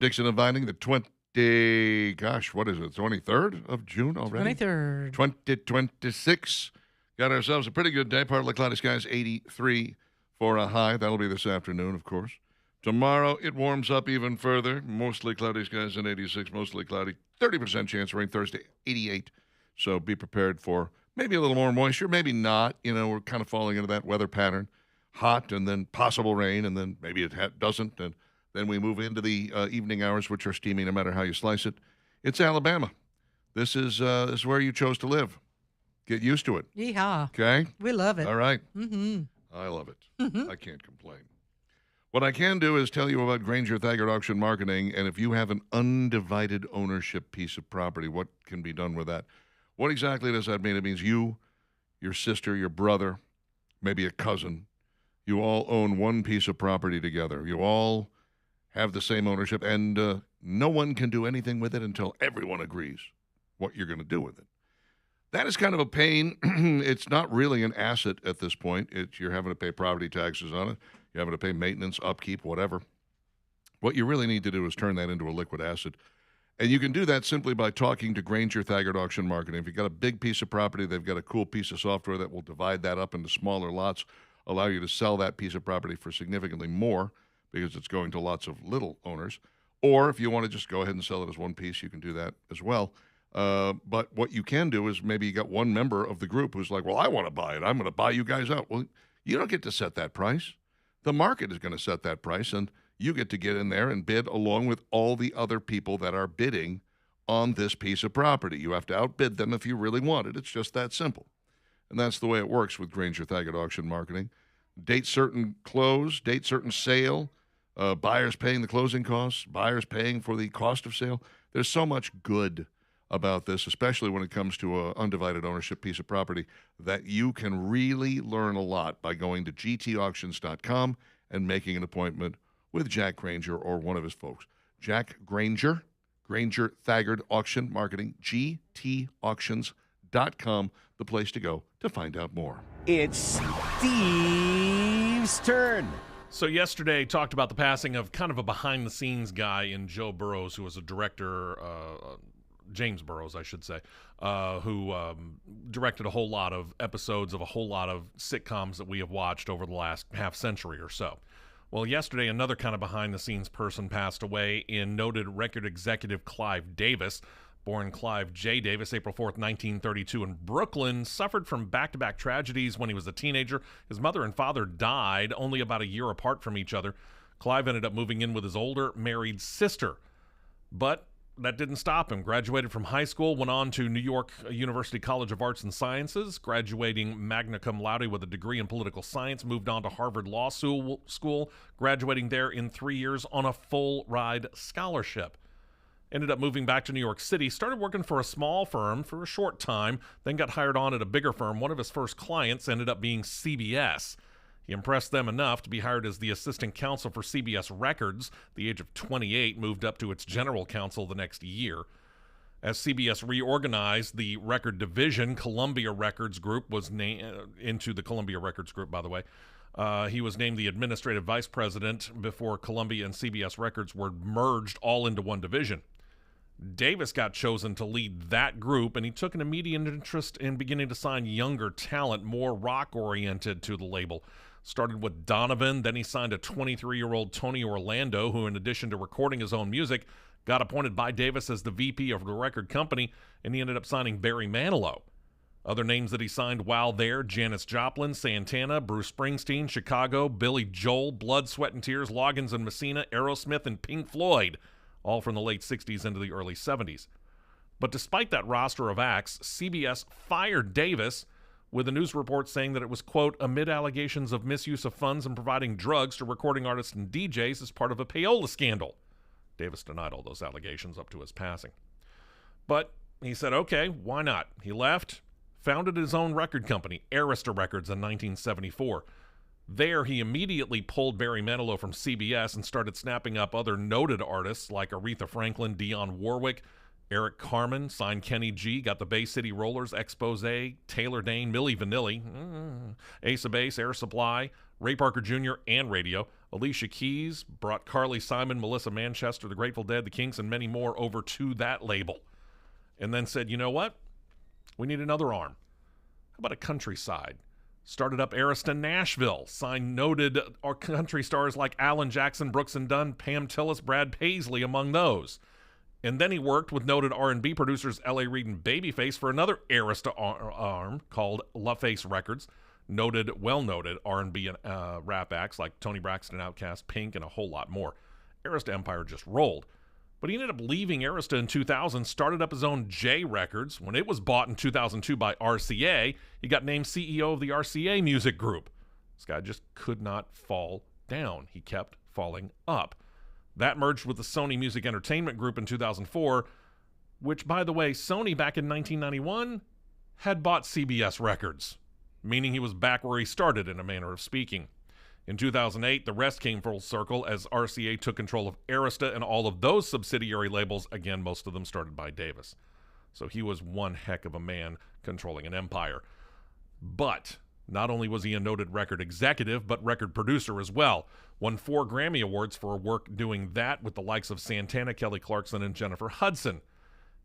Dixon inviting the 20, gosh, what is it, 23rd of June already? 23rd. 2026. Got ourselves a pretty good day. Partly cloudy skies, 83 for a high. That'll be this afternoon, of course. Tomorrow, it warms up even further. Mostly cloudy skies and 86, mostly cloudy. 30% chance of rain Thursday, 88. So be prepared for maybe a little more moisture, maybe not. You know, we're kind of falling into that weather pattern. Hot and then possible rain, and then maybe it doesn't. And then we move into the evening hours, which are steamy no matter how you slice it. It's Alabama. This is where you chose to live. Get used to it. Yeehaw. Okay? We love it. All right. Mm-hmm. I love it. I can't complain. What I can do is tell you about Granger Thaggart Auction Marketing, and if you have an undivided ownership piece of property, what can be done with that? What exactly does that mean? It means you, your sister, your brother, maybe a cousin, you all own one piece of property together. You all have the same ownership, and no one can do anything with it until everyone agrees what you're going to do with it. That is kind of a pain. It's not really an asset at this point. You're having to pay property taxes on it. You're having to pay maintenance, upkeep, whatever. What you really need to do is turn that into a liquid asset. And you can do that simply by talking to Granger Thaggart Auction Marketing. If you've got a big piece of property, they've got a cool piece of software that will divide that up into smaller lots, allow you to sell that piece of property for significantly more because it's going to lots of little owners. Or if you want to just go ahead and sell it as one piece, you can do that as well. But what you can do is maybe you got one member of the group who's like, well, I want to buy it. I'm going to buy you guys out. Well, you don't get to set that price. The market is going to set that price, and you get to get in there and bid along with all the other people that are bidding on this piece of property. You have to outbid them if you really want it. It's just that simple. And that's the way it works with Granger Thaggart Auction Marketing. Date certain close, date certain sale, buyers paying the closing costs, buyers paying for the cost of sale. There's so much good about this, especially when it comes to an undivided ownership piece of property, that you can really learn a lot by going to gtauctions.com and making an appointment with Jack Granger or one of his folks. Jack Granger, Granger Thaggart Auction Marketing, gtauctions.com, the place to go to find out more. It's Steve's turn. So yesterday talked about the passing of kind of a behind-the-scenes guy in Joe Burrows, who was a director, James Burrows, I should say, who directed a whole lot of episodes of a whole lot of sitcoms that we have watched over the last half century or so. Well, yesterday, another kind of behind-the-scenes person passed away in noted record executive Clive Davis. Born Clive J. Davis, April 4th, 1932 in Brooklyn, suffered from back-to-back tragedies when he was a teenager. His mother and father died only about a year apart from each other. Clive ended up moving in with his older married sister. But that didn't stop him. Graduated from high school, went on to New York University College of Arts and Sciences, graduating magna cum laude with a degree in political science, moved on to Harvard Law School, graduating there in 3 years on a full-ride scholarship. Ended up moving back to New York City, started working for a small firm for a short time, then got hired on at a bigger firm. One of his first clients ended up being CBS. He impressed them enough to be hired as the assistant counsel for CBS Records. At the age of 28, moved up to its general counsel the next year. As CBS reorganized the record division, Columbia Records Group was named into the Columbia Records Group, by the way. He was named the administrative vice president before Columbia and CBS Records were merged all into one division. Davis got chosen to lead that group, and he took an immediate interest in beginning to sign younger talent, more rock-oriented, to the label. Started with Donovan, then he signed a 23-year-old Tony Orlando, who, in addition to recording his own music, got appointed by Davis as the VP of the record company, and he ended up signing Barry Manilow. Other names that he signed while there: Janis Joplin, Santana, Bruce Springsteen, Chicago, Billy Joel, Blood, Sweat and Tears, Loggins and Messina, Aerosmith, and Pink Floyd, all from the late 60s into the early 70s. But despite that roster of acts, CBS fired Davis with a news report saying that it was, quote, amid allegations of misuse of funds and providing drugs to recording artists and DJs as part of a payola scandal. Davis denied all those allegations up to his passing. But he said, okay, why not? He left, founded his own record company, Arista Records, in 1974. There, he immediately pulled Barry Manilow from CBS and started snapping up other noted artists like Aretha Franklin, Dionne Warwick, Eric Carmen, signed Kenny G, got the Bay City Rollers, Exposé, Taylor Dayne, Milli Vanilli, Ace of Base, Air Supply, Ray Parker Jr., and Radio. Alicia Keys brought Carly Simon, Melissa Manchester, The Grateful Dead, The Kinks, and many more over to that label. And then said, you know what? We need another arm. How about a countryside? Started up Arista Nashville, signed noted country stars like Alan Jackson, Brooks and Dunn, Pam Tillis, Brad Paisley among those. And then he worked with noted R&B producers L.A. Reid and Babyface for another Arista arm called LaFace Records. Well-noted R&B and rap acts like Tony Braxton, Outkast, Pink, and a whole lot more. Arista Empire just rolled. But he ended up leaving Arista in 2000, started up his own J Records. When it was bought in 2002 by RCA, he got named CEO of the RCA Music Group. This guy just could not fall down. He kept falling up. That merged with the Sony Music Entertainment Group in 2004, which, by the way, Sony back in 1991 had bought CBS Records, meaning he was back where he started in a manner of speaking. In 2008, the rest came full circle as RCA took control of Arista and all of those subsidiary labels, again, most of them started by Davis. So he was one heck of a man controlling an empire. But not only was he a noted record executive, but record producer as well. Won 4 Grammy Awards for work doing that with the likes of Santana, Kelly Clarkson, and Jennifer Hudson.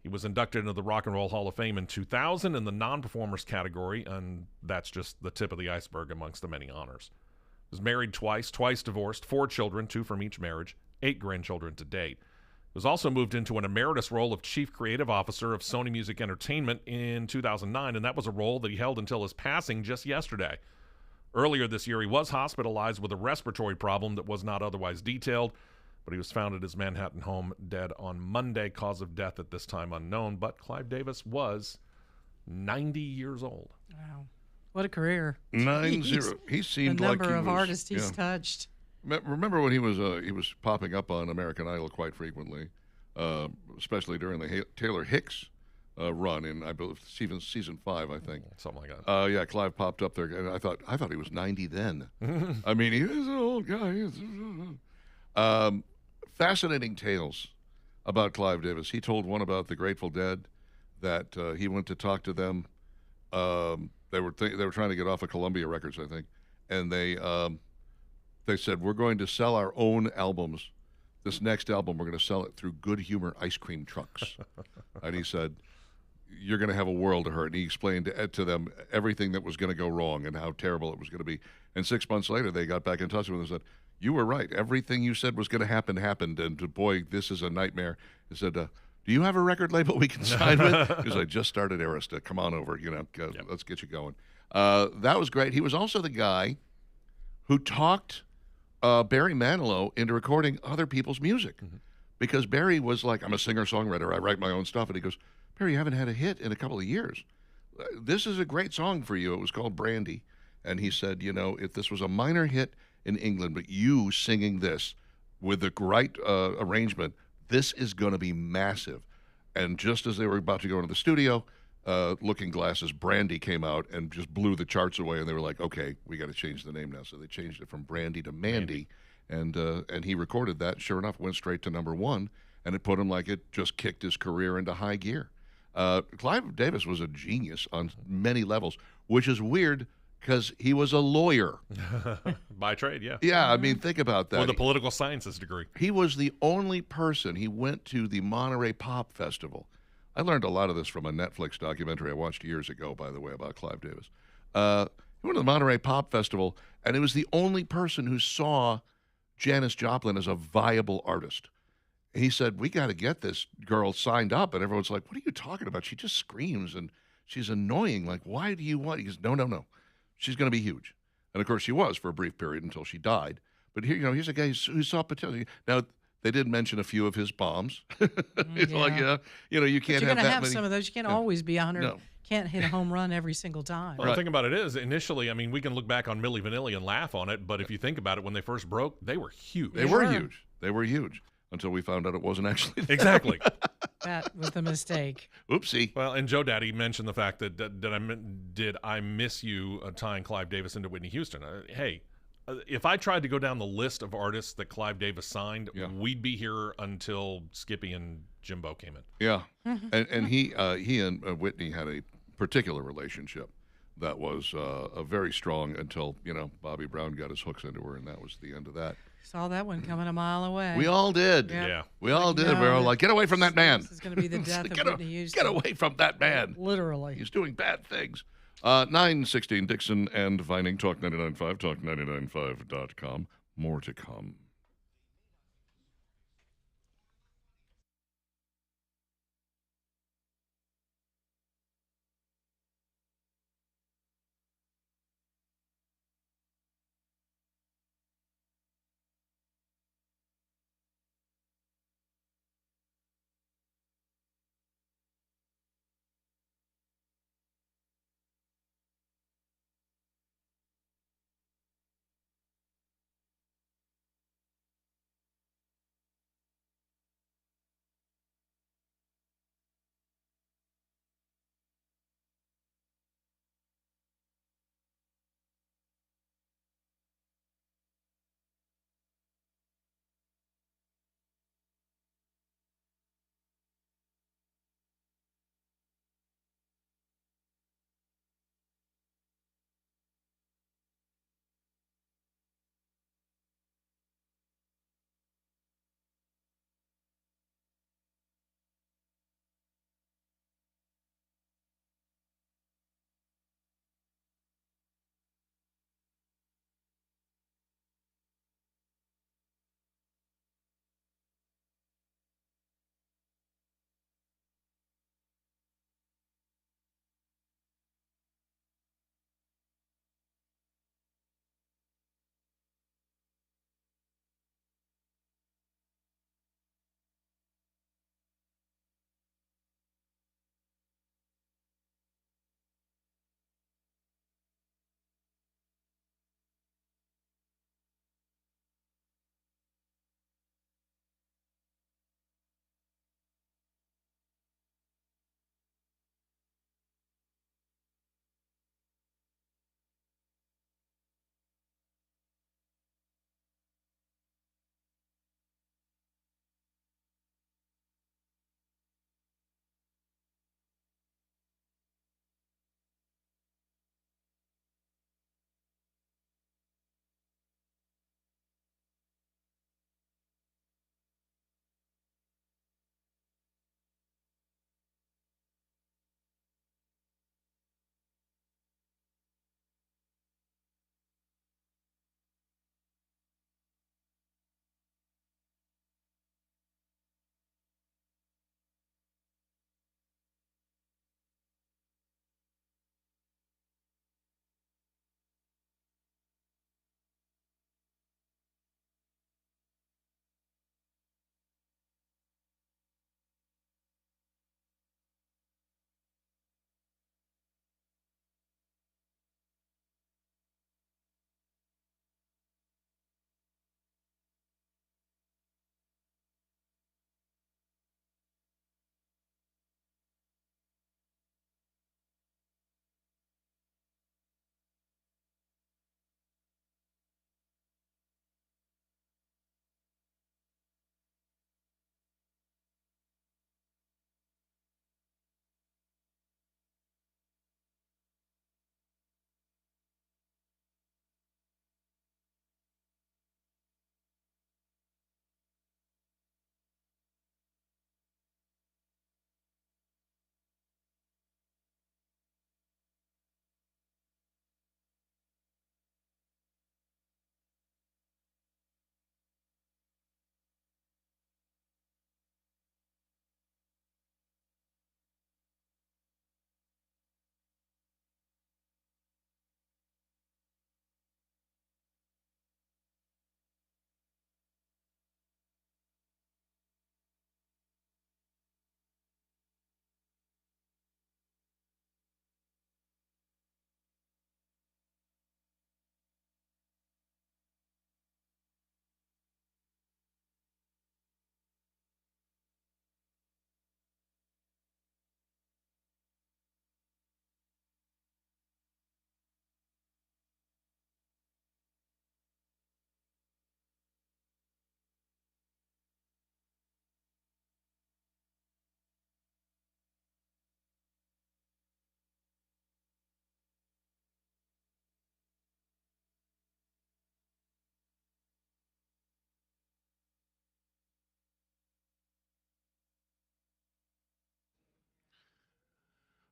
He was inducted into the Rock and Roll Hall of Fame in 2000 in the non-performers category, and that's just the tip of the iceberg amongst the many honors. Was married twice divorced, 4 children, 2 from each marriage, 8 grandchildren to date. Was also moved into an emeritus role of Chief Creative Officer of Sony Music Entertainment in 2009, and that was a role that he held until his passing just yesterday. Earlier this year, he was hospitalized with a respiratory problem that was not otherwise detailed, but he was found at his Manhattan home dead on Monday. Cause of death at this time unknown, but Clive Davis was 90 years old. Wow. What a career. 9-0. He seemed the like number he of was, artists he's touched. Remember when he was popping up on American Idol quite frequently, especially during the Taylor Hicks run in, I believe, season 5, I think. Something like that. Yeah, Clive popped up there, and I thought he was 90 then. I mean, he was an old guy. Fascinating tales about Clive Davis. He told one about the Grateful Dead that he went to talk to them. They were trying to get off of Columbia Records, I think, and they said, we're going to sell our own albums. This next album, we're going to sell it through Good Humor ice cream trucks. And he said, you're going to have a world of hurt. And he explained to them everything that was going to go wrong and how terrible it was going to be. And 6 months later, they got back in touch with him and said, you were right. Everything you said was going to happen happened. And boy, this is a nightmare. He said, do you have a record label we can sign with? Because I just started Arista. Come on over. Let's get you going. That was great. He was also the guy who talked Barry Manilow into recording other people's music. Mm-hmm. Because Barry was like, I'm a singer-songwriter. I write my own stuff. And he goes, Barry, you haven't had a hit in a couple of years. This is a great song for you. It was called Brandy. And he said, if this was a minor hit in England, but you singing this with the right arrangement, this is going to be massive. And just as they were about to go into the studio, Looking Glass's Brandy came out and just blew the charts away. And they were like, okay, we got to change the name now. So they changed it from Brandy to Mandy. And he recorded that. Sure enough, went straight to #1. And it put him like it just kicked his career into high gear. Clive Davis was a genius on many levels, which is weird because he was a lawyer. By trade, yeah. Yeah, I mean, think about that. With a political sciences degree. He was the only person. He went to the Monterey Pop Festival. I learned a lot of this from a Netflix documentary I watched years ago, by the way, about Clive Davis. He went to the Monterey Pop Festival, and he was the only person who saw Janis Joplin as a viable artist. He said, we got to get this girl signed up. And everyone's like, what are you talking about? She just screams, and she's annoying. Like, why do you want? He goes, no. She's going to be huge. And, of course, she was for a brief period until she died. But here, here's a guy who saw potential. Now, they did mention a few of his bombs. It's like, you can't have that many. You're going to have some of those. You can't always be 100. No. Can't hit a home run every single time. Well, the thing about it is, initially, I mean, we can look back on Milli Vanilli and laugh on it, but if you think about it, when they first broke, they were huge. They were huge. They were huge until we found out it wasn't actually that. Exactly. That was the mistake. Oopsie. Well, and Joe Daddy mentioned the fact that did I miss you tying Clive Davis into Whitney Houston? If I tried to go down the list of artists that Clive Davis signed, we'd be here until Skippy and Jimbo came in. Yeah, and he and Whitney had a particular relationship that was very strong until Bobby Brown got his hooks into her, and that was the end of that. Saw that one coming a mile away. We all did. Yeah. Yeah. We all Like, did. no, We were all that- like, get away from that man. This is going to be the death of Get, Whitney Houston. get away from that man. Literally. He's doing bad things. 9:16, Dixon and Vining, Talk 99.5, talk995.com. More to come.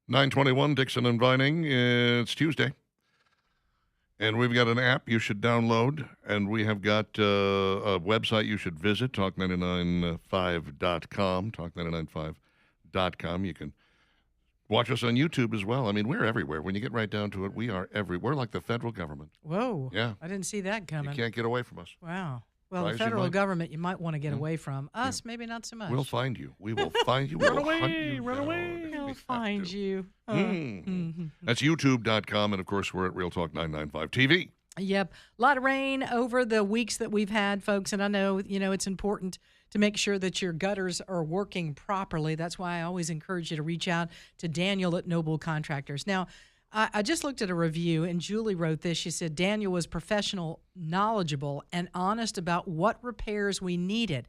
921 Dixon and Vining. It's Tuesday. And we've got an app you should download, and we have got a website you should visit, talk995.com, talk995.com. You can watch us on YouTube as well. I mean, we're everywhere. When you get right down to it, we are everywhere. We're like the federal government. Whoa. Yeah. I didn't see that coming. You can't get away from us. Wow. Well, Try the as you federal might. government you might want to get away from. Us, maybe not so much. We'll find you. We will find you. We Run will hunt away, you run down away. if we We'll have find to. you. That's youtube.com, and of course we're at Real Talk 995 TV. Yep. A lot of rain over the weeks that we've had, folks, and I know, it's important to make sure that your gutters are working properly. That's why I always encourage you to reach out to Daniel at Noble Contractors. Now, I just looked at a review, and Julie wrote this. She said, Daniel was professional, knowledgeable, and honest about what repairs we needed.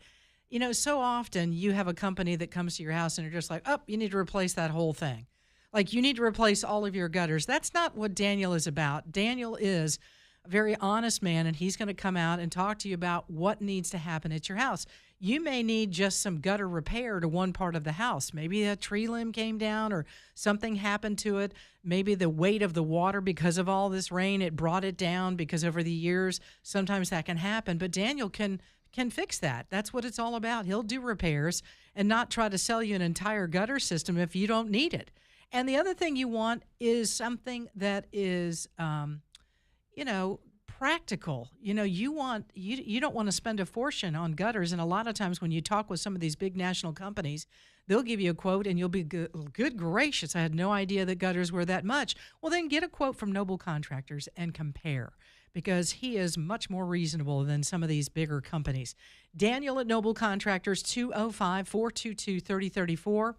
So often you have a company that comes to your house and they're just like, oh, you need to replace that whole thing. Like, you need to replace all of your gutters. That's not what Daniel is about. Daniel is a very honest man, and he's going to come out and talk to you about what needs to happen at your house. You may need just some gutter repair to one part of the house. Maybe a tree limb came down or something happened to it. Maybe the weight of the water, because of all this rain, it brought it down, because over the years, sometimes that can happen. But Daniel can fix that. That's what it's all about. He'll do repairs and not try to sell you an entire gutter system if you don't need it. And the other thing you want is something that is, practical. You don't want to spend a fortune on gutters. And a lot of times when you talk with some of these big national companies, they'll give you a quote and you'll be good gracious, I had no idea that gutters were that much. Well, then get a quote from Noble Contractors and compare, because he is much more reasonable than some of these bigger companies. Daniel at Noble Contractors, 205-422-3034.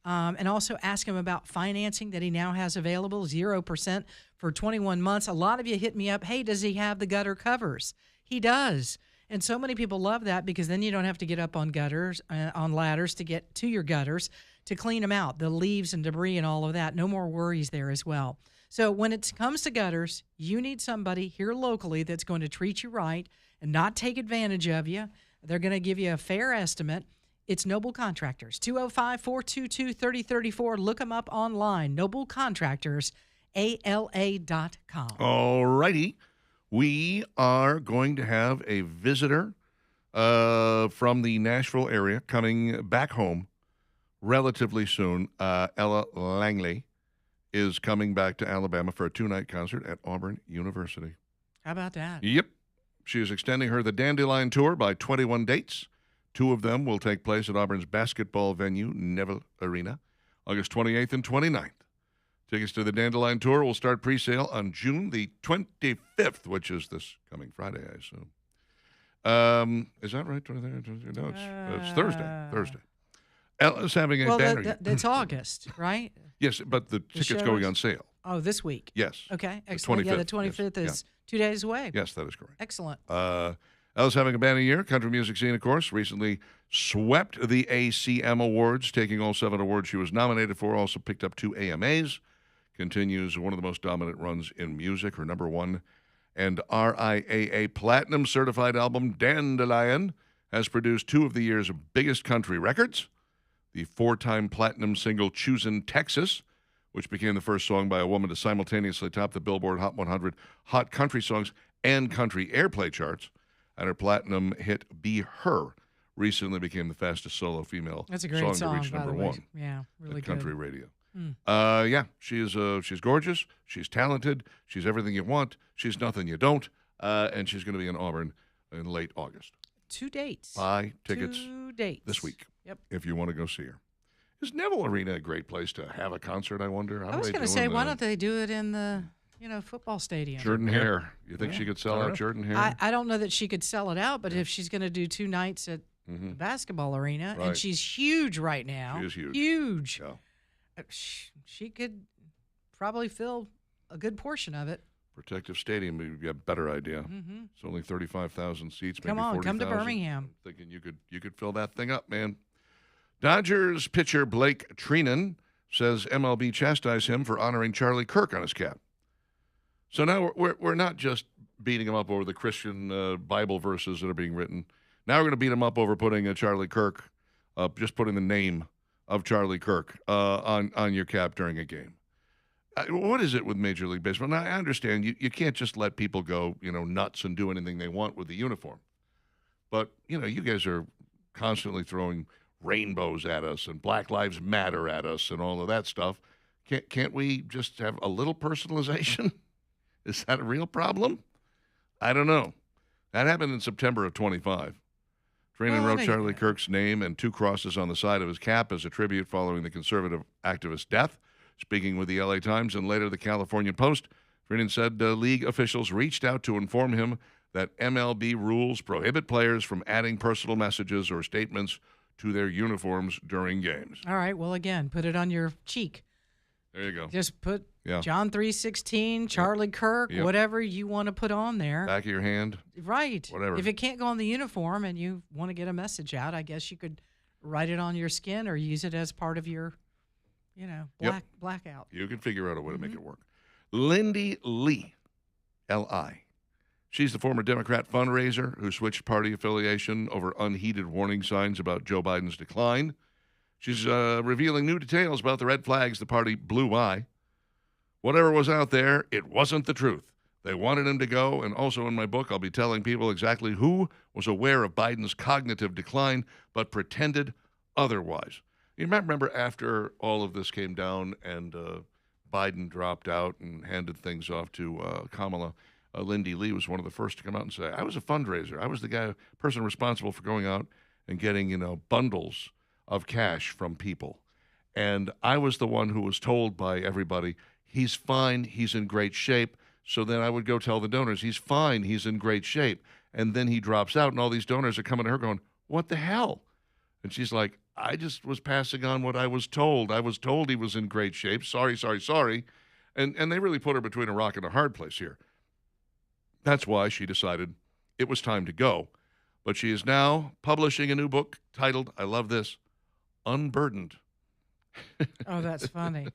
And also ask him about financing that he now has available, 0% for 21 months. A lot of you hit me up, hey, does he have the gutter covers? He does. And so many people love that, because then you don't have to get up on gutters, on ladders to get to your gutters to clean them out, the leaves and debris and all of that. No more worries there as well. So when it comes to gutters, you need somebody here locally that's going to treat you right and not take advantage of you. They're going to give you a fair estimate. It's Noble Contractors, 205-422-3034. Look them up online, noblecontractorsala.com. All righty. We are going to have a visitor from the Nashville area coming back home relatively soon. Ella Langley is coming back to Alabama for a 2-night concert at Auburn University. How about that? Yep. She is extending the Dandelion Tour by 21 dates. 2 of them will take place at Auburn's basketball venue, Neville Arena, August 28th and 29th. Tickets to the Dandelion Tour will start pre-sale on June the 25th, which is this coming Friday, I assume. Is that right? No, it's Thursday. Ella's having a banner year. It's August, right? Yes, but the ticket's going on sale. Oh, this week? Yes. Okay, excellent. The 25th is 2 days away. Yes, that is correct. Excellent. Ella's having a banner year. Country music scene, of course, recently swept the ACM Awards, taking all 7 awards she was nominated for, also picked up 2 AMAs. Continues one of the most dominant runs in music. Her #1 and RIAA Platinum certified album, Dandelion, has produced 2 of the year's biggest country records. The 4-time platinum single, Choosin' Texas, which became the first song by a woman to simultaneously top the Billboard Hot 100 Hot Country Songs and Country Airplay charts. And her platinum hit, Be Her, recently became the fastest solo female That's a great song to reach by the way. #1 Yeah, really at good. country radio. She's gorgeous. She's talented. She's everything you want. She's nothing you don't. And she's going to be in Auburn in late August. 2 dates. Buy tickets 2 dates this week. Yep. If you want to go see her. Is Neville Arena a great place to have a concert, I wonder? I was going to say, why don't they do it in the football stadium? Jordan-Hare. You think she could sell out Jordan-Hare? I don't know that she could sell it out, but if she's going to do 2 nights at the basketball arena, and she's huge right now. She is huge. Huge. Yeah. She could probably fill a good portion of it. Protective Stadium, would be a better idea. Mm-hmm. It's only 35,000 seats, maybe Come on, 40,000. come to Birmingham. I'm thinking you could fill that thing up, man. Dodgers pitcher Blake Treinen says MLB chastised him for honoring Charlie Kirk on his cap. So now we're not just beating him up over the Christian Bible verses that are being written. Now we're going to beat him up over putting Charlie Kirk, just putting the name of Charlie Kirk on your cap during a game. What is it with Major League Baseball? Now, I understand you can't just let people go, nuts and do anything they want with the uniform. But, you guys are constantly throwing rainbows at us and Black Lives Matter at us and all of that stuff. Can't we just have a little personalization? Is that a real problem? I don't know. That happened in September of 25. Freeman wrote Charlie Kirk's name and 2 crosses on the side of his cap as a tribute following the conservative activist's death. Speaking with the LA Times and later the California Post, Freeman said league officials reached out to inform him that MLB rules prohibit players from adding personal messages or statements to their uniforms during games. All right. Well, again, put it on your cheek. There you go. Just put Yeah. John 3:16, Charlie Kirk, Yep. whatever you want to put on there. Back of your hand. Right. Whatever. If it can't go on the uniform and you want to get a message out, I guess you could write it on your skin or use it as part of your, blackout. You can figure out a way to make it work. Lindy Lee, L.I. She's the former Democrat fundraiser who switched party affiliation over unheeded warning signs about Joe Biden's decline. She's revealing new details about the red flags the party blew by. Whatever was out there, it wasn't the truth. They wanted him to go, and also in my book, I'll be telling people exactly who was aware of Biden's cognitive decline but pretended otherwise. You remember after all of this came down and Biden dropped out and handed things off to Kamala, Lindy Lee was one of the first to come out and say, I was a fundraiser. I was the person responsible for going out and getting, bundles of cash from people. And I was the one who was told by everybody, he's fine, he's in great shape. So then I would go tell the donors, he's fine, he's in great shape. And then he drops out, and all these donors are coming to her going, what the hell? And she's like, I just was passing on what I was told. I was told he was in great shape. Sorry. And they really put her between a rock and a hard place here. That's why she decided it was time to go. But she is now publishing a new book titled, I love this, Unburdened. Oh, that's funny.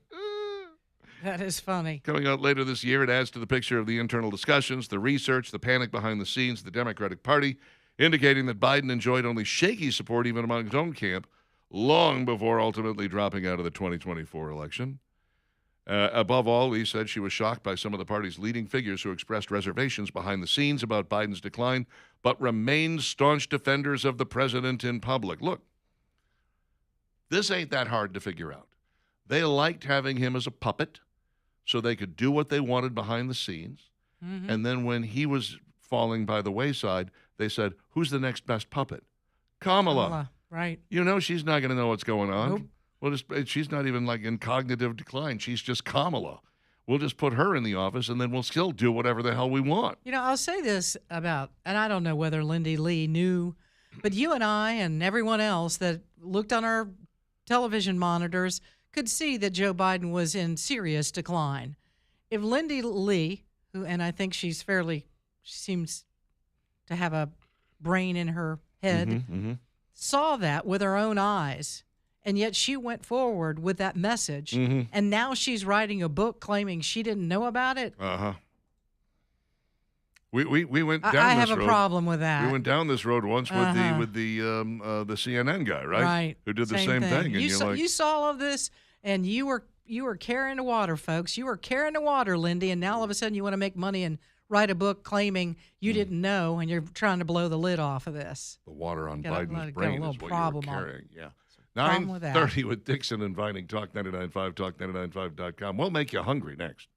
That is funny. Coming out later this year, it adds to the picture of the internal discussions, the research, the panic behind the scenes, the Democratic Party, indicating that Biden enjoyed only shaky support even among his own camp long before ultimately dropping out of the 2024 election. Above all, Lee said she was shocked by some of the party's leading figures who expressed reservations behind the scenes about Biden's decline, but remained staunch defenders of the president in public. Look, this ain't that hard to figure out. They liked having him as a puppet so they could do what they wanted behind the scenes. Mm-hmm. And then when he was falling by the wayside, they said, who's the next best puppet? Kamala. Right. She's not going to know what's going on. Nope. She's not even like in cognitive decline. She's just Kamala. We'll just put her in the office, and then we'll still do whatever the hell we want. I'll say this about, and I don't know whether Lindy Lee knew, but you and I and everyone else that looked on our television monitors could see that Joe Biden was in serious decline. If Lindy Lee, and I think she seems to have a brain in her head, saw that with her own eyes, and yet she went forward with that message, and now she's writing a book claiming she didn't know about it. We went down this road. I have a problem with that. We went down this road once with the CNN guy, right? Right. Who did the same thing. And you saw all of this, and you were carrying the water, folks. You were carrying the water, Lindy, and now all of a sudden you want to make money and write a book claiming you didn't know, and you're trying to blow the lid off of this. The water on Got a Biden's little brain is what you were carrying. Yeah. 9:30 with Dixon inviting Talk 99.5, talk995.com. We'll make you hungry next.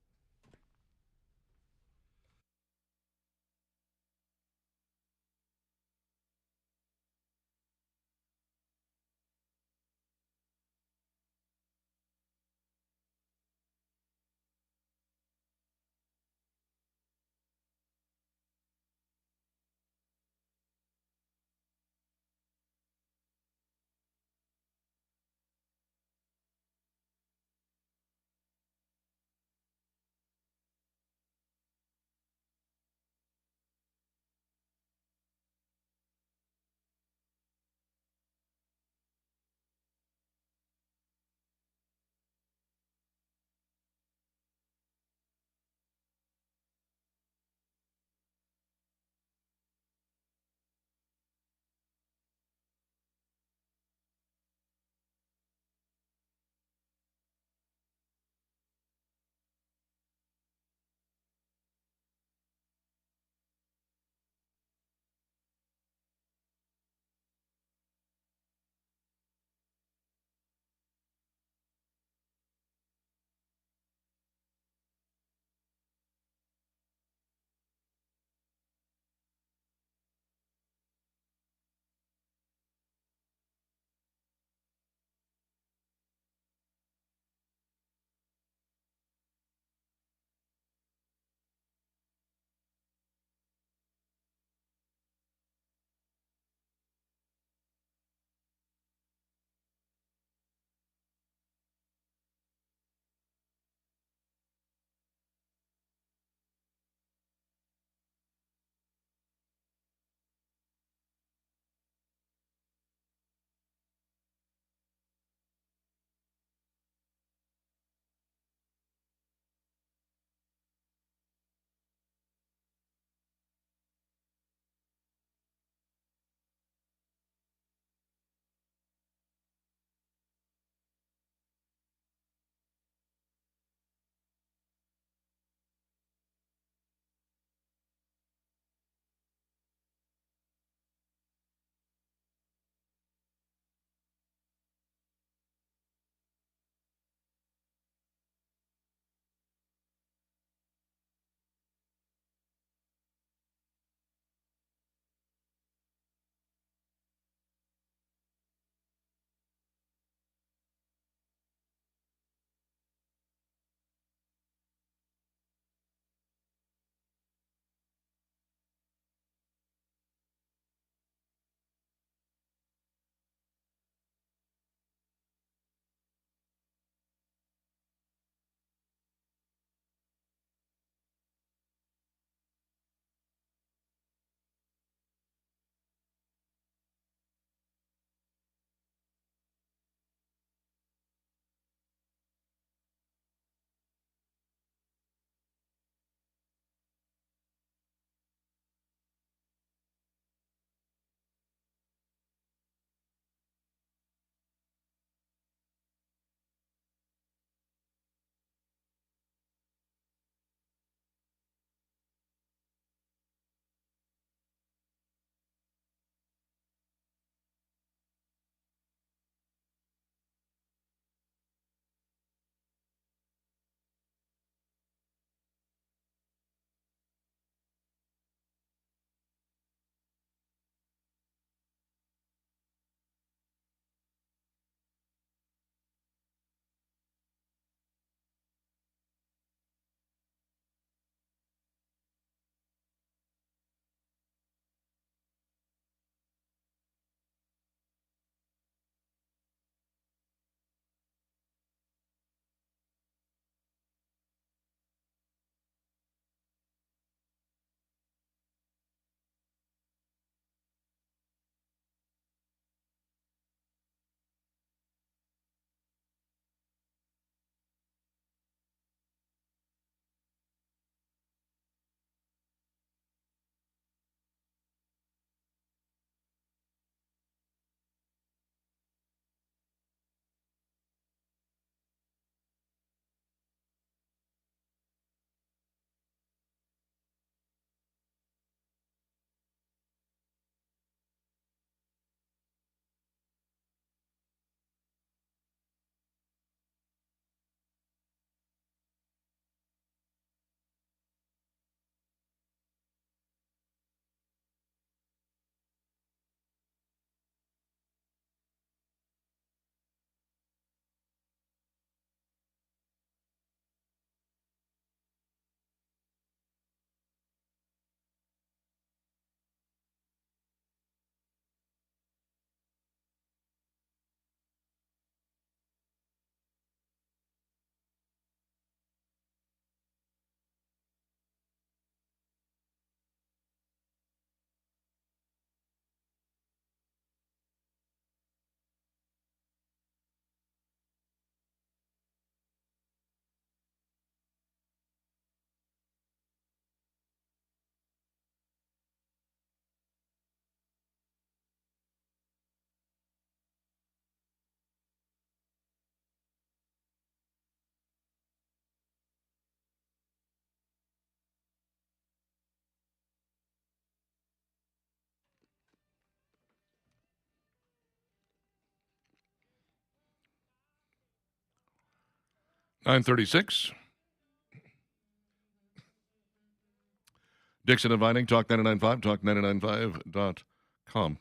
9:36. Dixon and Vining, Talk 99.5, talk995.com.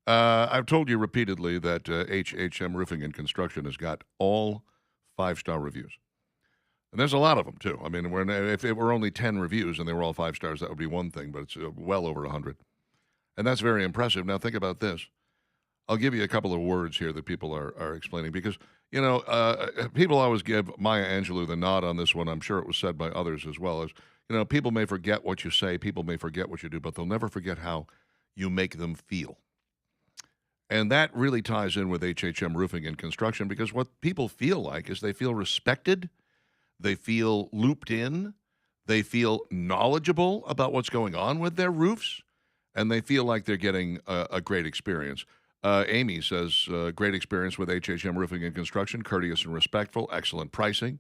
I've told you repeatedly that HHM Roofing and Construction has got all 5-star reviews. And there's a lot of them, too. I mean, if it were only 10 reviews and they were all 5 stars, that would be one thing, but it's well over 100. And that's very impressive. Now, think about this. I'll give you a couple of words here that people are explaining because, people always give Maya Angelou the nod on this one. I'm sure it was said by others as well. As people may forget what you say, people may forget what you do, but they'll never forget how you make them feel. And that really ties in with HHM Roofing and Construction because what people feel like is they feel respected, they feel looped in, they feel knowledgeable about what's going on with their roofs, and they feel like they're getting a great experience. Amy says, great experience with HHM Roofing and Construction, courteous and respectful, excellent pricing.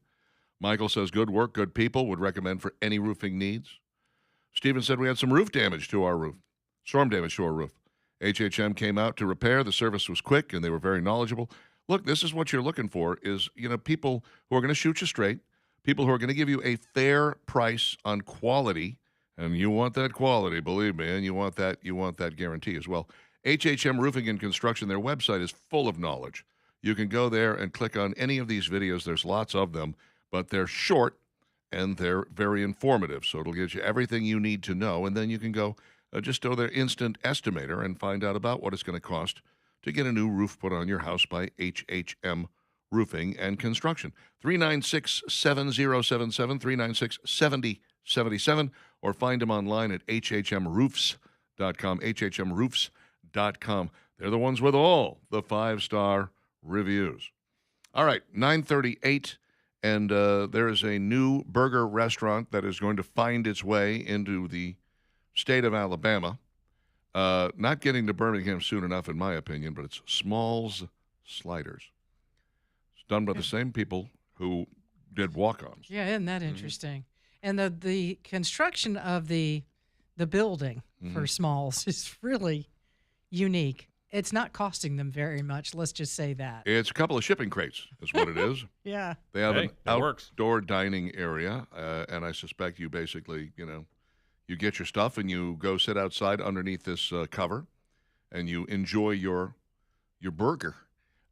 Michael says, good work, good people, would recommend for any roofing needs. Stephen said we had some roof damage to our roof, storm damage to our roof. HHM came out to repair. The service was quick, and they were very knowledgeable. Look, this is what you're looking for is, people who are going to shoot you straight, people who are going to give you a fair price on quality, and you want that quality, believe me, and you want that guarantee as well. HHM Roofing and Construction, their website is full of knowledge. You can go there and click on any of these videos. There's lots of them, but they're short and they're very informative. So it'll get you everything you need to know, and then you can go just go their instant estimator and find out about what it's going to cost to get a new roof put on your house by HHM Roofing and Construction. 396-7077, 396-7077, or find them online at hhmroofs.com, hhmroofs.com. They're the ones with all the 5-star reviews. All right, 9:38, and there is a new burger restaurant that is going to find its way into the state of Alabama. Not getting to Birmingham soon enough, in my opinion, but it's Small's Sliders. It's done by the same people who did Walk-Ons. Yeah, isn't that interesting? And the construction of the building for Smalls is really unique. It's not costing them very much, let's just say that. It's a couple of shipping crates is what it is. Yeah. They have an works. outdoor dining area, and I suspect you basically, you get your stuff and you go sit outside underneath this cover, and you enjoy your burger.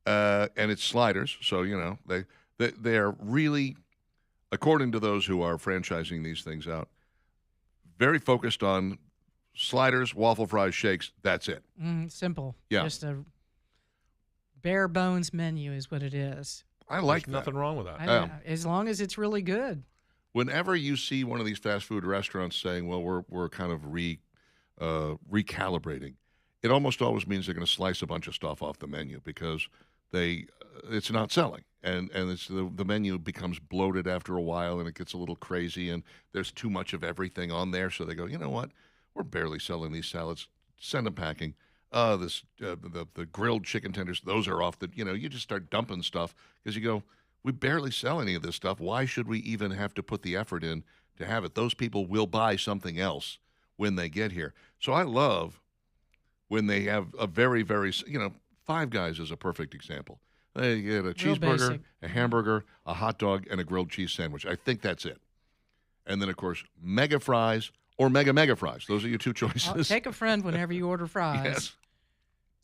And it's sliders, so they are really, according to those who are franchising these things out, very focused on sliders, waffle fries, shakes. That's it. Simple. Yeah. Just a bare bones menu is what it is. I like There's nothing wrong with that. As long as it's really good. Whenever you see one of these fast food restaurants saying, well, we're kind of recalibrating, it almost always means they're going to slice a bunch of stuff off the menu because it's not selling. And it's the menu becomes bloated after a while, and it gets a little crazy, and there's too much of everything on there. So they go, you know what? We're barely selling these salads. Send them packing. The grilled chicken tenders, those are off. You just start dumping stuff because you go, we barely sell any of this stuff. Why should we even have to put the effort in to have it? Those people will buy something else when they get here. So I love when they have a very, very, Five Guys is a perfect example. They get a cheeseburger, a hamburger, a hot dog, and a grilled cheese sandwich. I think that's it. And then, of course, mega fries or mega fries. Those are your two choices. Take a friend whenever you order fries. Yes.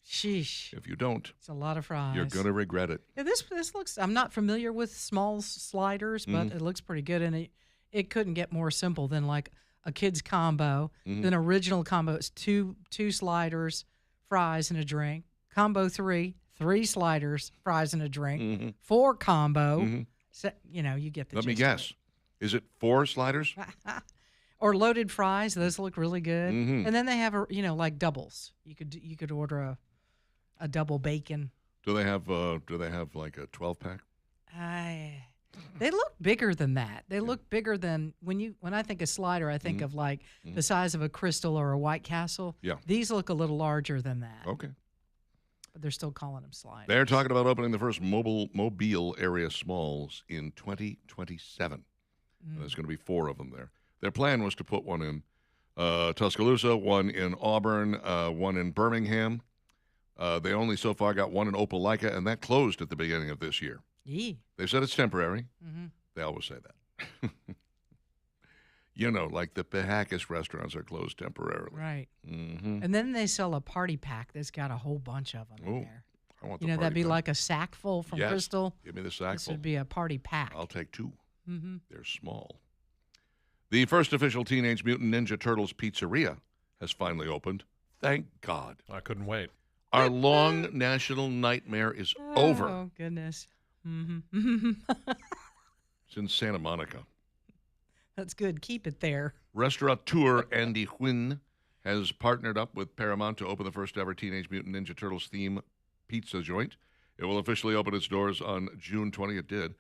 Sheesh. If you don't, it's a lot of fries. You're going to regret it. Yeah, this looks, I'm not familiar with Small's Sliders, but it looks pretty good. And it couldn't get more simple than like a kid's combo. Then original combo is two sliders, fries, and a drink. Combo 3 sliders, fries, and a drink. 4 combo. So, you get the Let me gist guess. Is it 4 sliders? Or loaded fries. Those look really good. And then they have, like doubles. You could order a double bacon. Do they have like a 12-pack? They look bigger than that. They look bigger than when I think of slider, I think of like the size of a Crystal or a White Castle. Yeah. These look a little larger than that. Okay. But they're still calling them sliders. They're talking about opening the first mobile area Smalls in 2027. There's going to be 4 of them there. Their plan was to put one in Tuscaloosa, one in Auburn, one in Birmingham. They only so far got one in Opelika, and that closed at the beginning of this year. Yee. They said it's temporary, They always say that. You know, like the Pahakis restaurants are closed temporarily. Right. Mm-hmm. And then they sell a party pack that's got a whole bunch of them in Ooh, there. I want You the know, that'd party be pack. like a sack full from Yes. Crystal. Give me the sack This full. would be a party pack. I'll take 2. Mm-hmm. They're small. The first official Teenage Mutant Ninja Turtles pizzeria has finally opened. Thank God. I couldn't wait. Our long national nightmare is over. Oh, goodness. Mm-hmm. It's in Santa Monica. That's good. Keep it there. Restaurateur Andy Huynh has partnered up with Paramount to open the first ever Teenage Mutant Ninja Turtles theme pizza joint. It will officially open its doors on June 20th. It did.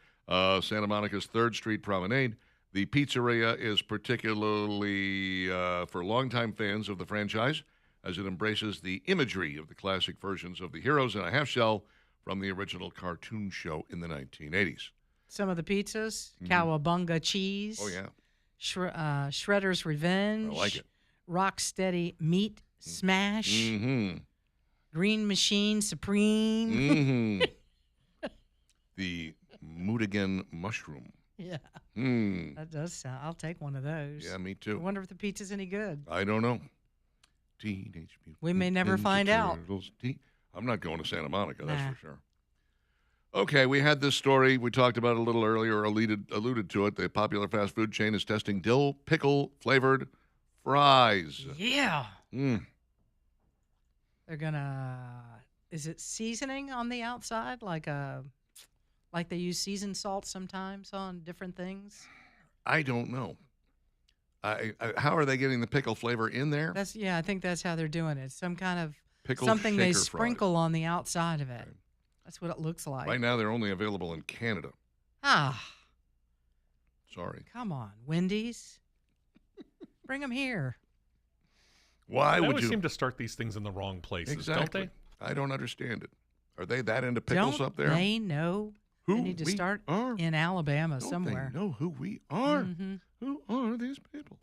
Santa Monica's 3rd Street Promenade. The pizzeria is particularly for longtime fans of the franchise, as it embraces the imagery of the classic versions of the Heroes in a Half Shell from the original cartoon show in the 1980s. Some of the pizzas, Cowabunga cheese. Oh, yeah. Shredder's Revenge. I like it. Rocksteady Meat Smash. Mm-hmm. Green Machine Supreme. Mm-hmm. The Mudigan Mushroom. Yeah, Mm. that does sound. I'll take one of those. Yeah, me I too. wonder if the pizza's any good. I don't know. Teenage Mutant We may never Ninja find out. Turtles. I'm not going to Santa Monica, Nah. that's for sure. Okay, we had this story we talked about a little earlier, or alluded to it. The popular fast food chain is testing dill pickle flavored fries. Yeah. Mm. They're gonna. Is it seasoning on the outside, like they use seasoned salt sometimes on different things? I don't know. How are they getting the pickle flavor in there? I think that's how they're doing it. Some kind of Pickle something they shaker fries. sprinkle on the outside of it. Right. That's what it looks like. Right now, they're only available in Canada. Ah, Sorry. come on, Wendy's. Bring them here. Why They would always you? seem to start these things in the wrong places, Exactly. don't they? I don't understand it. Are they that into pickles Don't up there? they know? Who They need to we start are? in Alabama Don't somewhere. they know who we are? Mhm. Who are these people?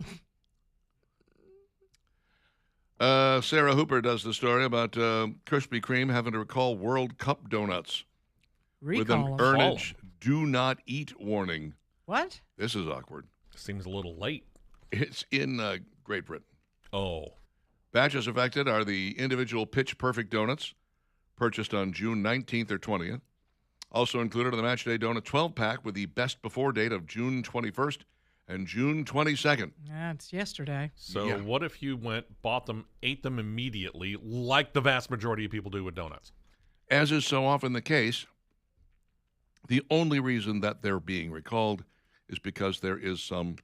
Sarah Hooper does the story about Krispy Kreme having to recall World Cup donuts with Recall an 'em. earnage "Do not eat" warning. What? This is awkward. Seems a little late. It's in Great Britain. Oh. Batches affected are the individual Pitch Perfect donuts purchased on June 19th or 20th. Also included are the Match Day Donut 12-pack with the best before date of June 21st and June 22nd. That's yesterday. So Yeah. what if you went, bought them, ate them immediately, like the vast majority of people do with donuts? As is so often the case, the only reason that they're being recalled is because there is some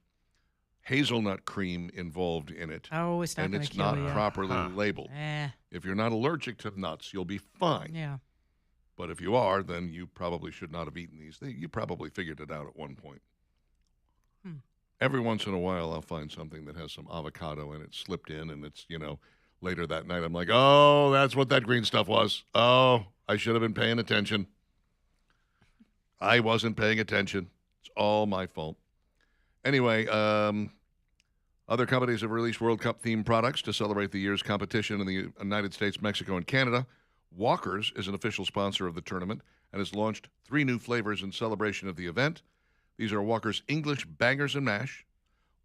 hazelnut cream involved in it, Oh, it's not and going to it's kill not you. properly Huh. labeled. Eh, If you're not allergic to nuts, you'll be fine. yeah. But if you are, then you probably should not have eaten these. You probably figured it out at one point. Hmm. Every once in a while, I'll find something that has some avocado in it slipped in, and it's, later that night, I'm like, oh, that's what that green stuff was. Oh, I should have been paying attention. I wasn't paying attention. It's all my fault. Anyway, other companies have released World Cup themed products to celebrate the year's competition in the United States, Mexico, and Canada. Walker's is an official sponsor of the tournament and has launched 3 new flavors in celebration of the event. These are Walker's English Bangers and Mash,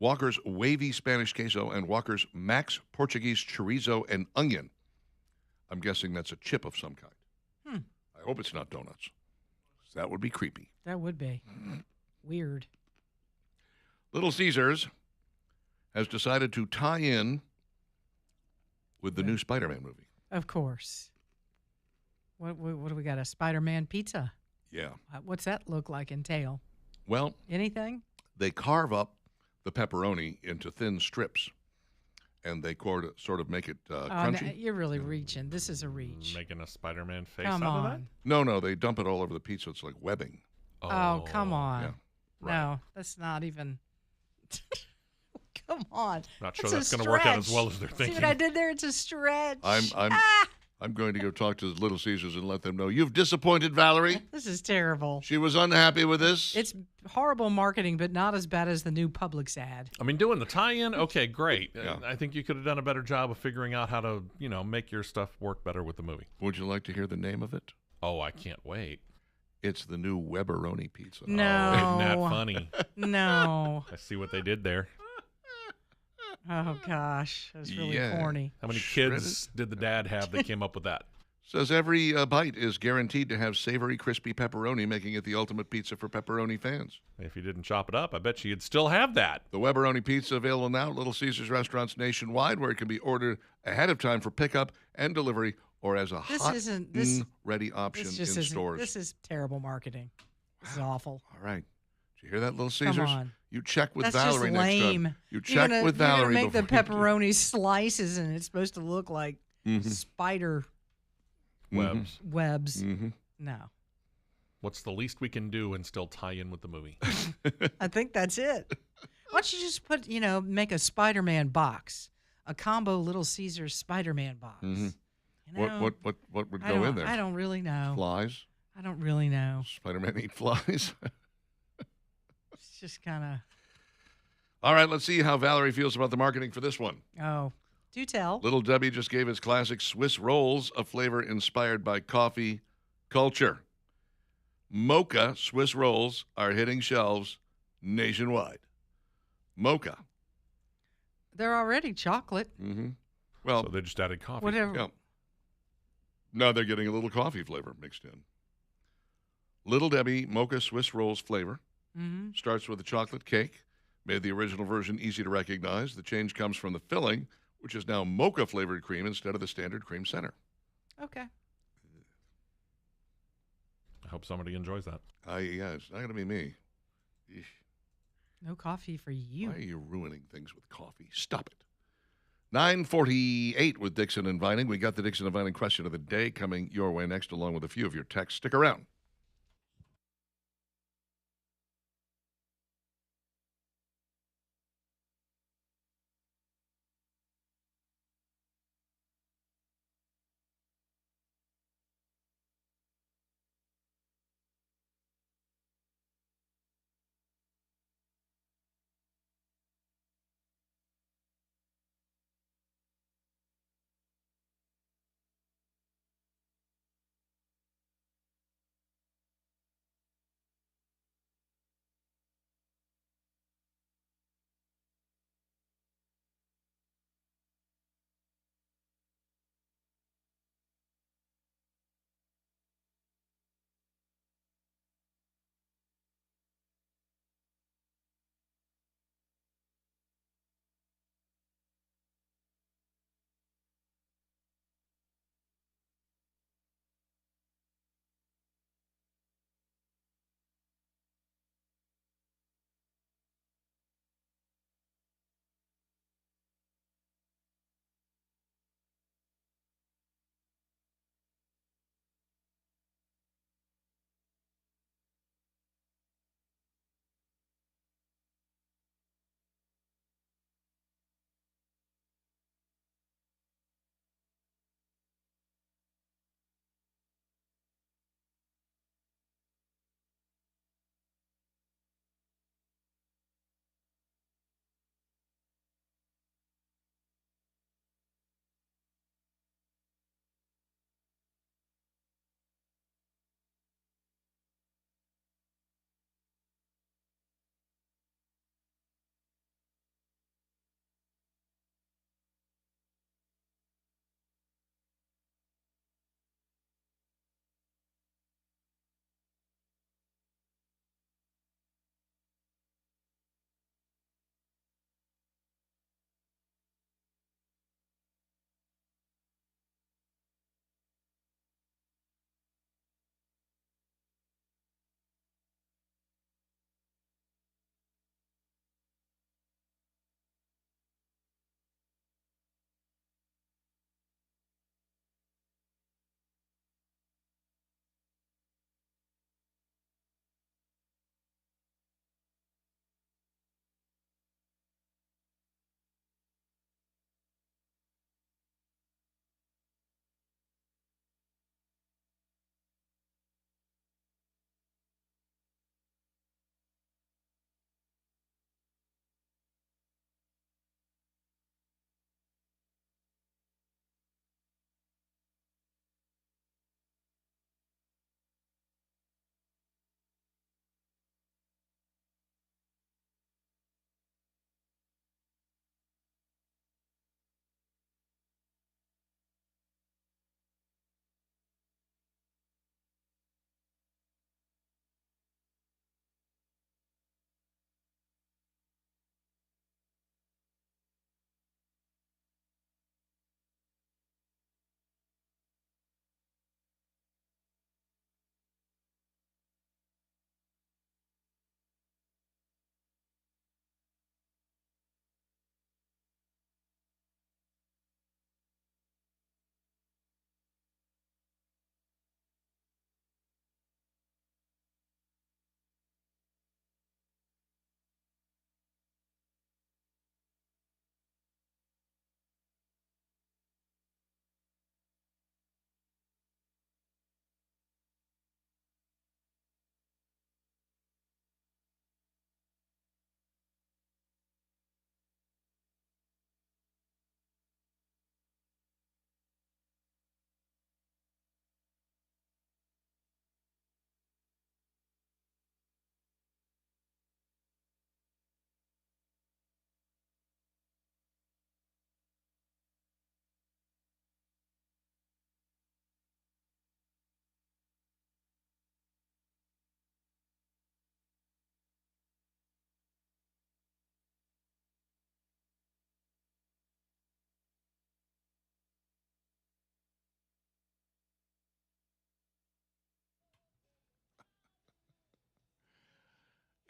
Walker's Wavy Spanish Queso, and Walker's Max Portuguese Chorizo and Onion. I'm guessing that's a chip of some kind. I hope it's not donuts. That would be creepy. That would be weird. Little Caesars has decided to tie in with the new Spider-Man movie. Of course. What do we got? A Spider-Man pizza? Yeah. What's that look like, entail? Well, Anything? they carve up the pepperoni into thin strips, and they sort of make it Oh, crunchy. you're really reaching. This is a reach. Making a Spider-Man face Come out of that? on. No, they dump it all over the pizza. It's like webbing. Oh, come on. yeah. Right. No, that's not even. Come on. Not sure That's that's a going to work out as stretch. well as they're See thinking. what I did there? It's a stretch. I'm going to go talk to Little Caesars and let them know you've disappointed Valerie. This is terrible. She was unhappy with this. It's horrible marketing, but not as bad as the new Publix ad. I mean, doing the tie-in, okay, great. Yeah. I think you could have done a better job of figuring out how to, make your stuff work better with the movie. Would you like to hear the name of it? Oh, I can't wait. It's the new Weberoni pizza. No. Isn't that funny? No. I see what they did there. Oh gosh, that's really Yeah. corny. How many Shredded. kids did the dad have that came up with that? Says every bite is guaranteed to have savory, crispy pepperoni, making it the ultimate pizza for pepperoni fans. If you didn't chop it up, I bet you'd still have that. The Weberoni pizza available now at Little Caesars restaurants nationwide, where it can be ordered ahead of time for pickup and delivery, or as a This hot isn't- this- and ready option This just in isn't. stores. This is terrible marketing. This is awful. All right. Did you hear that, Little Come Caesars? on. You check with That's Valerie just next lame. time. You You're check gonna, with you're gonna Valerie make the before you do. pepperoni slices, and it's supposed to look like spider Webs. webs. Mm-hmm. No, What's the least we can do and still tie in with the movie? I think that's it. Why don't you just put, make a Spider-Man box, a combo Little Caesars Spider-Man box? Mhm. You know, What would I go don't- in there? I don't really know. Flies? I don't really know. Spider-Man eat flies? It's just kind All right, let's see how Valerie feels about the marketing for this one. of. Oh, do tell. Little Debbie just gave us classic Swiss rolls, a flavor inspired by coffee culture. Mocha Swiss rolls are hitting shelves nationwide. Mocha. They're already chocolate. Mm-hmm. Well, So they just added coffee. Whatever. yeah. Now they're getting a little coffee flavor mixed in. Little Debbie Mocha Swiss rolls flavor Mm-hmm. starts with a chocolate cake. Made the original version easy to recognize. The change comes from the filling, which is now mocha flavored cream instead of the standard cream center. Okay. I hope somebody enjoys that. Yeah, it's not going to be me. Eesh. No coffee for you. Why are you ruining things with coffee? Stop it. 9:48 with Dixon and Vining. We got the Dixon and Vining question of the day coming your way next, along with a few of your texts. Stick around.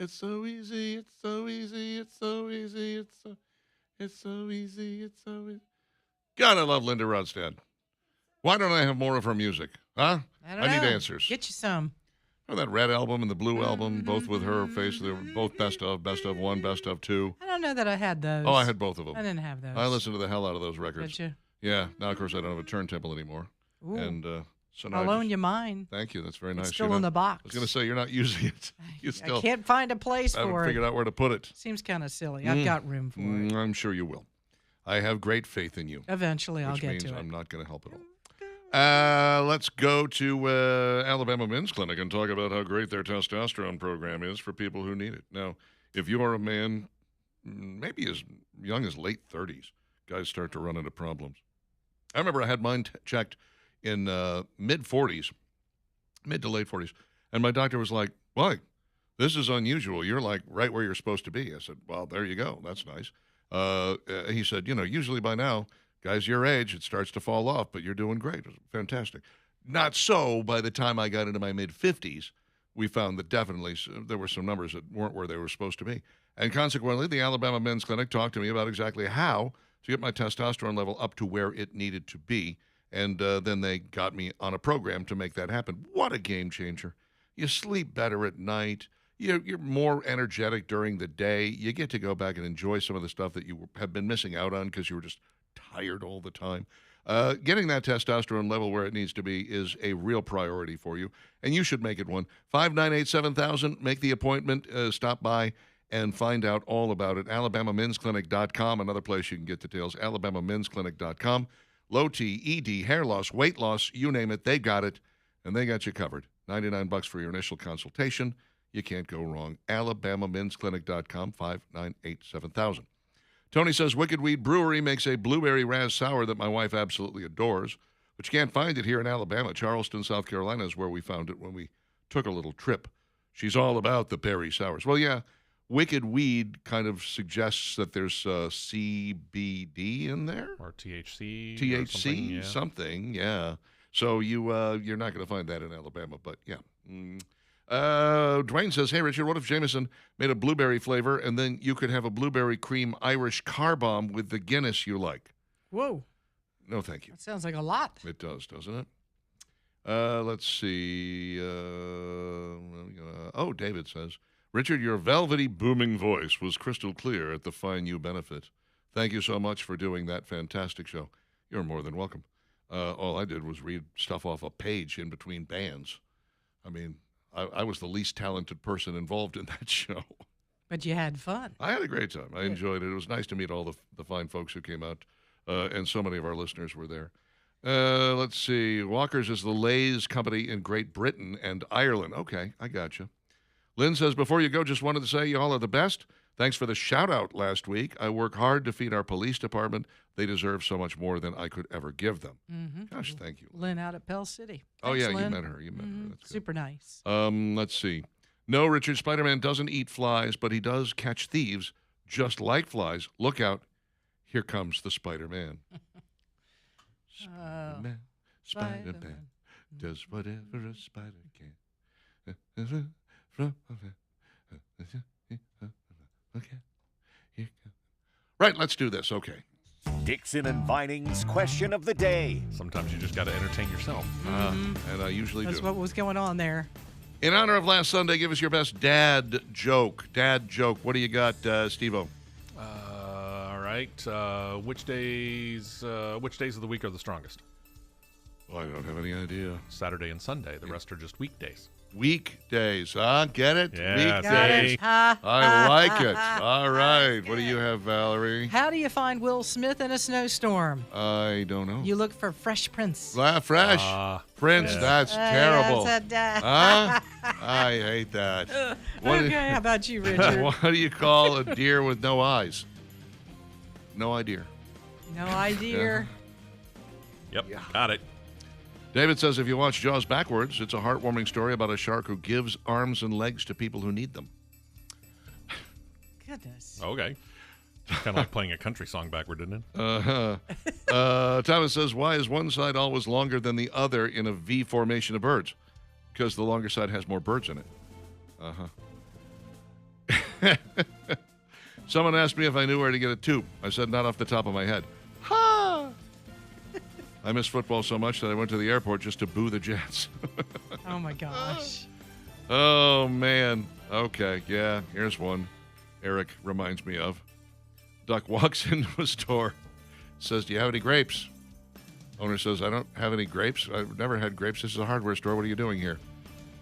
It's so easy, it's so easy, it's so easy, it's so easy, it's so easy. God, I love Linda Ronstadt. Why don't I have more of her music? Huh? I don't know. need answers. Get you some. Oh, that Red album and the Blue album, both with her face. They were both best of 1, best of 2. I don't know that I had those. Oh, I had both of them. I didn't have those. I listened to the hell out of those records. Did you? Yeah. Now, of course, I don't have a turntable anymore. Ooh. And so now I'll I loan just- you mine. Thank you. That's very nice. It's still You're in not- the box. I was going to say, you're not using it. You I still can't find a place haven't for figured it. out where to put it. Seems kind of silly. I've got room for it. I'm sure you will. I have great faith in you. Eventually, I'll Which get means to it. I'm not going to help at all. Let's go to Alabama Men's Clinic and talk about how great their testosterone program is for people who need it. Now, if you are a man, maybe as young as late 30s, guys start to run into problems. I remember I had mine checked in mid to late 40s, and my doctor was like, "Why? This is unusual. You're like right where you're supposed to be." I said, "Well, there you go. That's nice." He said, usually by now, guys your age, it starts to fall off, but you're doing great. It was fantastic. Not so by the time I got into my mid-50s. We found that definitely there were some numbers that weren't where they were supposed to be. And consequently, the Alabama Men's Clinic talked to me about exactly how to get my testosterone level up to where it needed to be. And then they got me on a program to make that happen. What a game changer. You sleep better at night. You're more energetic during the day. You get to go back and enjoy some of the stuff that you have been missing out on because you were just tired all the time. Getting that testosterone level where it needs to be is a real priority for you, and you should make it one. 598-7000, make the appointment, stop by, and find out all about it. AlabamaMen'sClinic.com, another place you can get details. AlabamaMen'sClinic.com. Low T, ED, hair loss, weight loss, you name it, they got it, and they got you covered. $99 for your initial consultation. You can't go wrong. AlabamaMen'sClinic.com, 598-7000. Tony says Wicked Weed Brewery makes a blueberry raz sour that my wife absolutely adores, but you can't find it here in Alabama. Charleston, South Carolina is where we found it when we took a little trip. She's all about the berry sours. Well, yeah, Wicked Weed kind of suggests that there's CBD in there. Or THC. THC, or something, yeah. So you're not going to find that in Alabama, but yeah. Dwayne says, "Hey, Richard, what if Jameson made a blueberry flavor and then you could have a blueberry cream Irish car bomb with the Guinness you like?" Whoa. No, thank you. That sounds like a lot. It does, doesn't it? Let's see. David says, "Richard, your velvety, booming voice was crystal clear at the Fine You benefit. Thank you so much for doing that fantastic show." You're more than welcome. All I did was read stuff off a page in between bands. I mean, I was the least talented person involved in that show. But you had fun. I had a great time. I enjoyed it. It was nice to meet all the fine folks who came out, and so many of our listeners were there. Let's see. Walker's is the Lay's company in Great Britain and Ireland. Okay, I got you. Lynn says, "Before you go, just wanted to say you all are the best. Thanks for the shout-out last week. I work hard to feed our police department. They deserve so much more than I could ever give them." Mm-hmm. Gosh, thank you. Lynn out at Pell City. Oh, Thanks, yeah, Lynn. you met her. That's good. Super nice. Let's see. No, Richard, Spider-Man doesn't eat flies, but he does catch thieves just like flies. Look out. Here comes the Spider-Man. Spider-Man, Spider-Man does whatever a spider can. Okay. Here comes. Right, let's do this. Okay. Dixon and Vining's question of the day. Sometimes you just got to entertain yourself. And I usually That's do. what was going on there. In honor of last Sunday, give us your best dad joke. Dad joke. What do you got, Steve-O? All right. Which days of the week are the strongest? Oh, I don't have any idea. Saturday and Sunday. The rest are just weekdays. Weekdays, huh? Get it? Yeah, Weekdays. see? I like it. All right. What do you have, Valerie? How do you find Will Smith in a snowstorm? I don't know. You look for Fresh Prince. Fresh. Prince, yeah. that's terrible. That's Huh? I hate that. What do- okay, how about you, Richard? What do you call a deer with no eyes? No idea. No idea. Yep, got it. David says if you watch Jaws backwards, it's a heartwarming story about a shark who gives arms and legs to people who need them. Goodness. Okay. Kind of like playing a country song backward, didn't it? Thomas says, why is one side always longer than the other in a V formation of birds? Because the longer side has more birds in it. Someone asked me if I knew where to get a tube. I said, not off the top of my head. Ha! I miss football so much that I went to the airport just to boo the Jets. Oh, my gosh. Oh, man. Okay, yeah, here's one Eric reminds me of. Duck walks into a store, says, do you have any grapes? Owner says, I don't have any grapes. I've never had grapes. This is a hardware store. What are you doing here?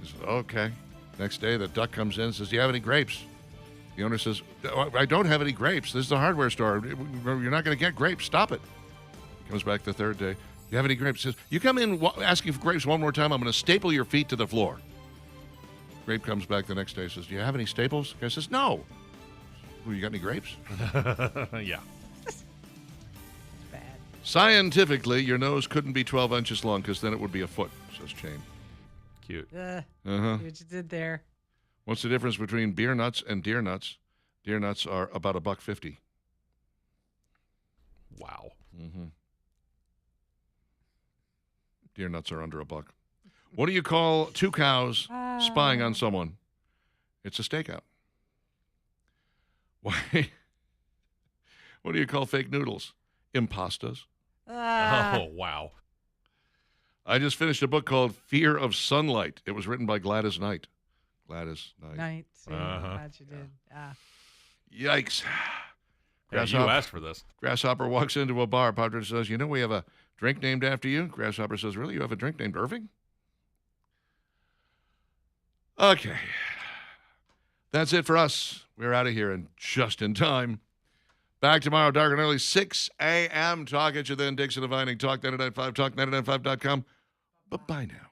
He says, okay. Next day, the duck comes in and says, do you have any grapes? The owner says, I don't have any grapes. This is a hardware store. You're not going to get grapes. Stop it. He comes back the third day. Do you have any grapes? He says, you come in asking for grapes one more time, I'm going to staple your feet to the floor. Grape comes back the next day, says, do you have any staples? The guy says, no. Well, you got any grapes? Yeah. Bad. Scientifically, your nose couldn't be 12 inches long because then it would be a foot, says Chain. Cute. Uh-huh. See what you did there. What's the difference between beer nuts and deer nuts? Deer nuts are about $1.50. Wow. Mm-hmm. Deer nuts are under $1. What do you call two cows spying on someone? It's a stakeout. Why? What do you call fake noodles? Impastas. Oh, wow. I just finished a book called Fear of Sunlight. It was written by Gladys Knight. Gladys Knight. Night. See, Uh-huh. glad you did. Yikes. Yeah, you asked for this. Grasshopper walks into a bar. Padre says, you know, we have a drink named after you. Grasshopper says, really? You have a drink named Irving? Okay. That's it for us. We're out of here and just in time. Back tomorrow, dark and early, 6 a.m. Talk at you then. Dixon and Vining, Talk 99.5, talk995.com. Bye-bye now.